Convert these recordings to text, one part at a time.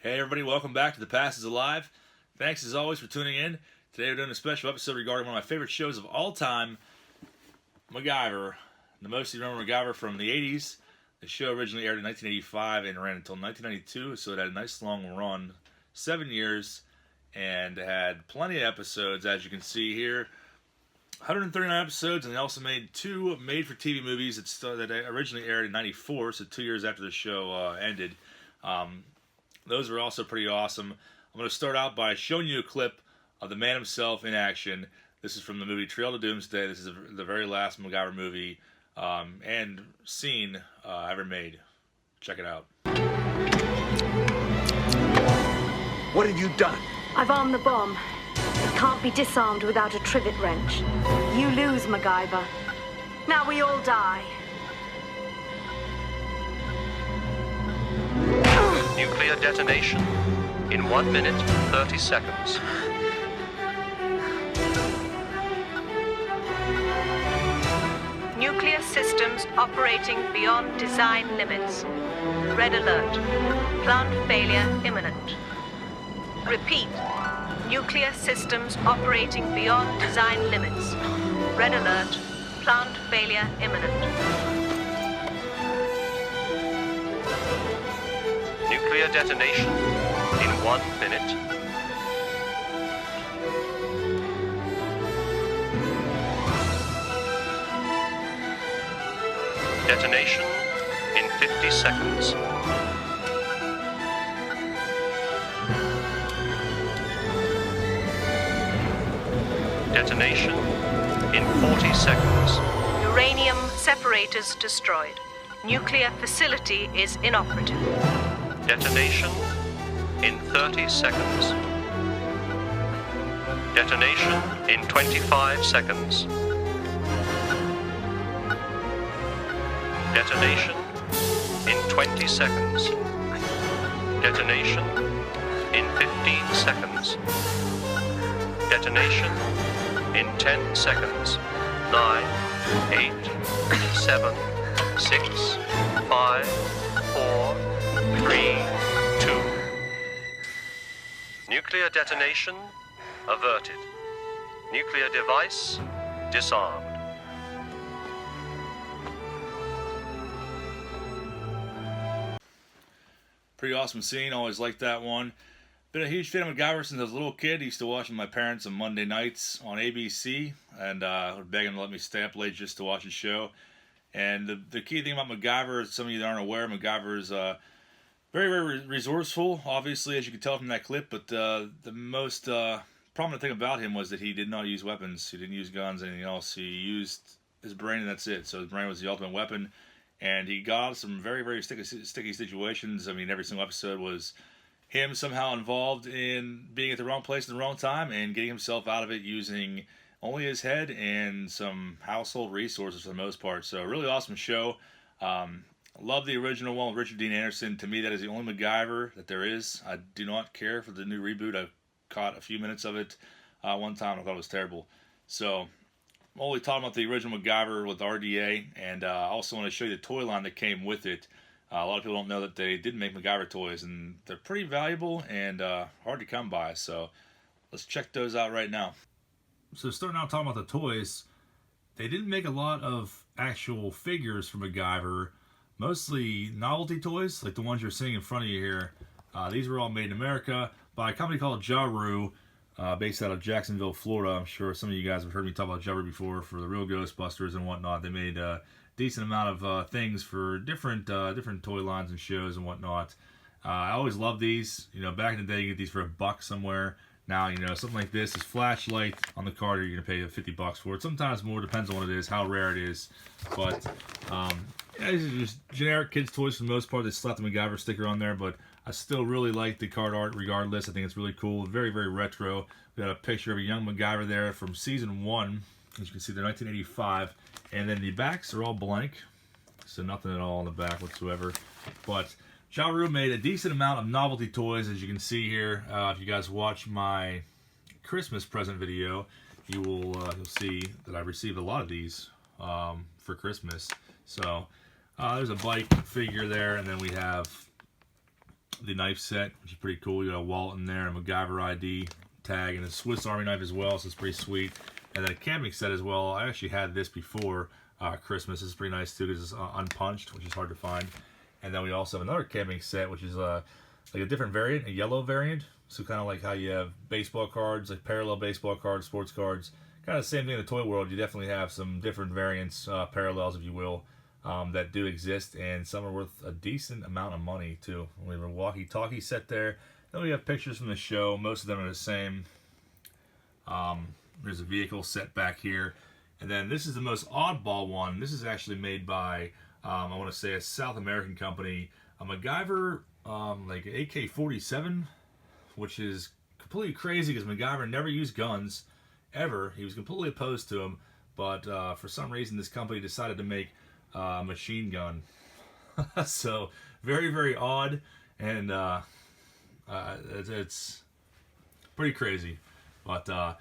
Hey everybody, welcome back to The Past is Alive. Thanks as always for tuning in. Today we're doing a special episode regarding one of my favorite shows of all time, Macgyver. The most you remember Macgyver from the 80s. The show originally aired in 1985 and ran until 1992, so it had a nice long run, 7 years, and had plenty of episodes, as you can see here. 139 episodes, and they also made two made-for-TV movies that originally aired in 94, so 2 years after the show ended. Those were also pretty awesome. I'm going to start out by showing you a clip of the man himself in action. This is from the movie Trail to Doomsday. This is the very last Macgyver movie and scene ever made. Check it out. What have you done? I've armed the bomb. It can't be disarmed without a trivet wrench. You lose, Macgyver. Now we all die. Nuclear detonation in 1 minute, 30 seconds. Nuclear systems operating beyond design limits. Red alert. Plant failure imminent. Repeat. Nuclear systems operating beyond design limits. Red alert. Plant failure imminent. Nuclear detonation in 1 minute. Detonation in 50 seconds. Detonation in 40 seconds. Uranium separators destroyed. Nuclear facility is inoperative. Detonation in 30 seconds. Detonation in 25 seconds. Detonation in 20 seconds. Detonation in 15 seconds. Detonation in 10 seconds. 9, 8, 7, 6, 5, 4, 3, 2. Nuclear detonation averted. Nuclear device disarmed. Pretty awesome scene. Always liked that one. Been a huge fan of Macgyver since I was a little kid. Used to watch with my parents on Monday nights on ABC, and would beg them to let me stay up late just to watch the show. And the key thing about Macgyver, some of you that aren't aware, Macgyver is very, very resourceful, obviously, as you can tell from that clip. But the most prominent thing about him was that he did not use weapons. He didn't use guns, anything else. He used his brain, and that's it. So his brain was the ultimate weapon. And he got out of some very, very sticky situations. I mean, every single episode was him somehow involved in being at the wrong place at the wrong time and getting himself out of it using only his head and some household resources for the most part. So a really awesome show. Love the original one with Richard Dean Anderson. To me, that is the only Macgyver that there is. I do not care for the new reboot. I caught a few minutes of it one time. I thought it was terrible. So I'm only talking about the original Macgyver with RDA, and I also want to show you the toy line that came with it. A lot of people don't know that they did make Macgyver toys, and they're pretty valuable and hard to come by. So let's check those out right now. So starting out talking about the toys, they didn't make a lot of actual figures for Macgyver. Mostly novelty toys, like the ones you're seeing in front of you here. These were all made in America by a company called Ja Rule, based out of Jacksonville, Florida. I'm sure some of you guys have heard me talk about Ja Rule before for the real Ghostbusters and whatnot. They made a decent amount of things for different toy lines and shows and whatnot. I always loved these. You know, back in the day, you get these for $1 somewhere. Now, you know, something like this, flashlight on the card, you're going to pay $50 for it. Sometimes more, depends on what it is, how rare it is. But yeah, these are just generic kids' toys for the most part. They slapped the Macgyver sticker on there, but I still really like the card art regardless. I think it's really cool. Very, very retro. We got a picture of a young Macgyver there from season 1. As you can see, they're 1985. And then the backs are all blank. So nothing at all on the back whatsoever. But Ja Rule made a decent amount of novelty toys, as you can see here. If you guys watch my Christmas present video, you'll see that I received a lot of these for Christmas. So there's a bike figure there, and then we have the knife set, which is pretty cool. You got a wallet in there, a Macgyver ID tag, and a Swiss Army knife as well, so it's pretty sweet. And then a camping set as well. I actually had this before Christmas. This is pretty nice too, because it's unpunched, which is hard to find. And then we also have another camping set, which is like a different variant, a yellow variant. So kind of like how you have baseball cards, like parallel baseball cards, sports cards. Kind of the same thing in the toy world. You definitely have some different variants, parallels, if you will, that do exist, and some are worth a decent amount of money too. We have a walkie-talkie set there. Then we have pictures from the show. Most of them are the same. There's a vehicle set back here. And then this is the most oddball one. This is actually made by, I want to say, a South American company. A Macgyver, like AK-47, which is completely crazy because Macgyver never used guns, ever. He was completely opposed to them. But for some reason, this company decided to make a machine gun. So, very, very odd. And it's pretty crazy. But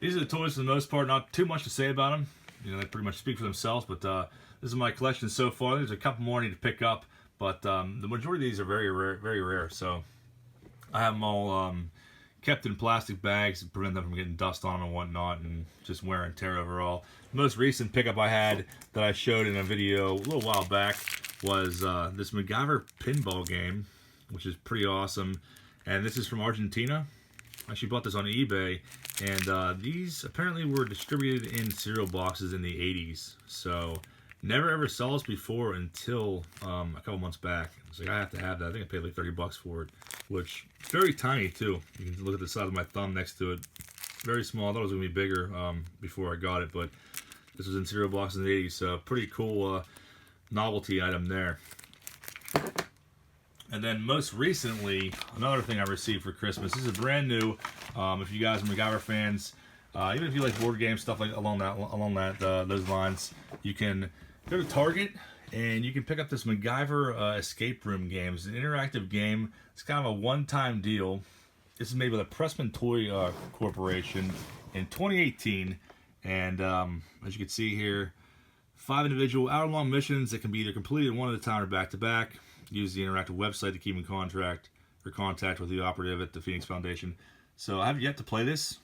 these are the toys for the most part. Not too much to say about them. You know, they pretty much speak for themselves. But this is my collection so far. There's a couple more I need to pick up. But the majority of these are very rare. Very rare. So I have them all kept in plastic bags to prevent them from getting dust on them and whatnot, and just wear and tear overall. The most recent pickup I had that I showed in a video a little while back was this Macgyver pinball game, which is pretty awesome. And this is from Argentina. I actually bought this on eBay, and these apparently were distributed in cereal boxes in the 80s. So never ever saw this before until a couple months back. I was like, I have to have that. I think I paid like $30 for it, which is very tiny too. You can look at the size of my thumb next to it. Very small. I thought it was going to be bigger before I got it, but this was in cereal boxes in the 80s, so pretty cool novelty item there. And then most recently, another thing I received for Christmas. This is brand new. If you guys are Macgyver fans, even if you like board games, stuff like along those lines, you can go to Target and you can pick up this Macgyver escape room game. It's an interactive game. It's kind of a one-time deal. This is made by the Pressman Toy Corporation in 2018, and as you can see here, 5 individual hour-long missions that can be either completed one at a time or back-to-back. Use the interactive website to keep in contact with the operative at the Phoenix Foundation. So I have yet to play this,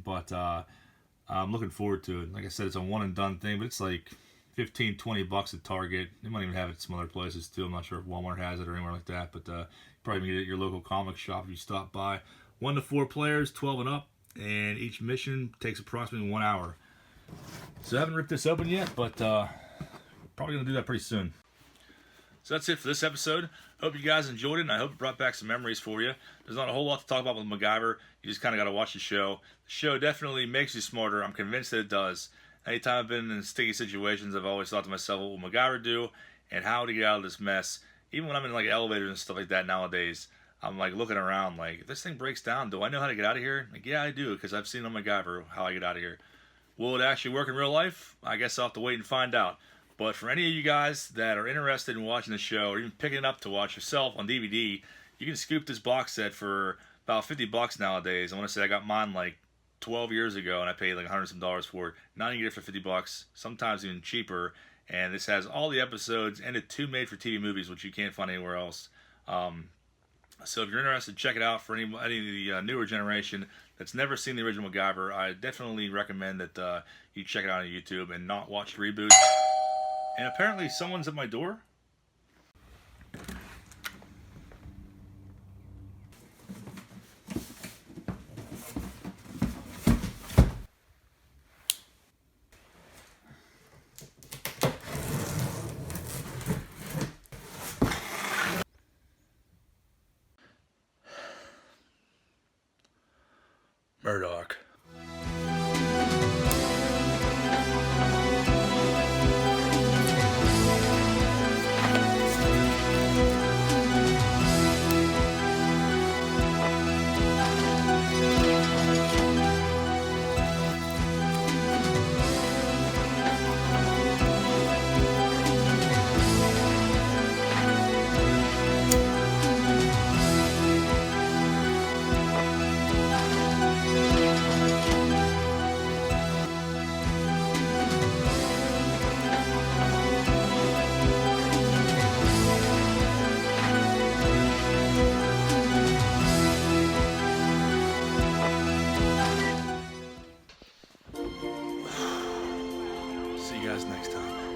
but I'm looking forward to it. Like I said, it's a one-and-done thing, but it's like $15-20 at Target. They might even have it at some other places too. I'm not sure if Walmart has it or anywhere like that, but probably can get it at your local comic shop if you stop by. 1 to 4 players, 12 and up, and each mission takes approximately 1 hour. So I haven't ripped this open yet, but probably gonna do that pretty soon. So that's it for this episode. Hope you guys enjoyed it, and I hope it brought back some memories for you. There's not a whole lot to talk about with Macgyver. You just kind of got to watch the show. The show definitely makes you smarter. I'm convinced that it does. Anytime I've been in sticky situations, I've always thought to myself, what will Macgyver do, and how to get out of this mess. Even when I'm in like elevators and stuff like that nowadays, I'm like looking around like, if this thing breaks down, do I know how to get out of here? Like, yeah, I do, because I've seen on Macgyver how I get out of here. Will it actually work in real life? I guess I'll have to wait and find out. But for any of you guys that are interested in watching the show, or even picking it up to watch yourself on DVD, you can scoop this box set for about $50 nowadays. I want to say I got mine like 12 years ago, and I paid like $100 some for it. Now you can get it for $50, sometimes even cheaper. And this has all the episodes and the 2 made-for-TV movies, which you can't find anywhere else. So if you're interested, check it out. For any of the newer generation that's never seen the original Macgyver, I definitely recommend that you check it out on YouTube and not watch the reboots. And apparently someone's at my door. Murdoch. you guys next time.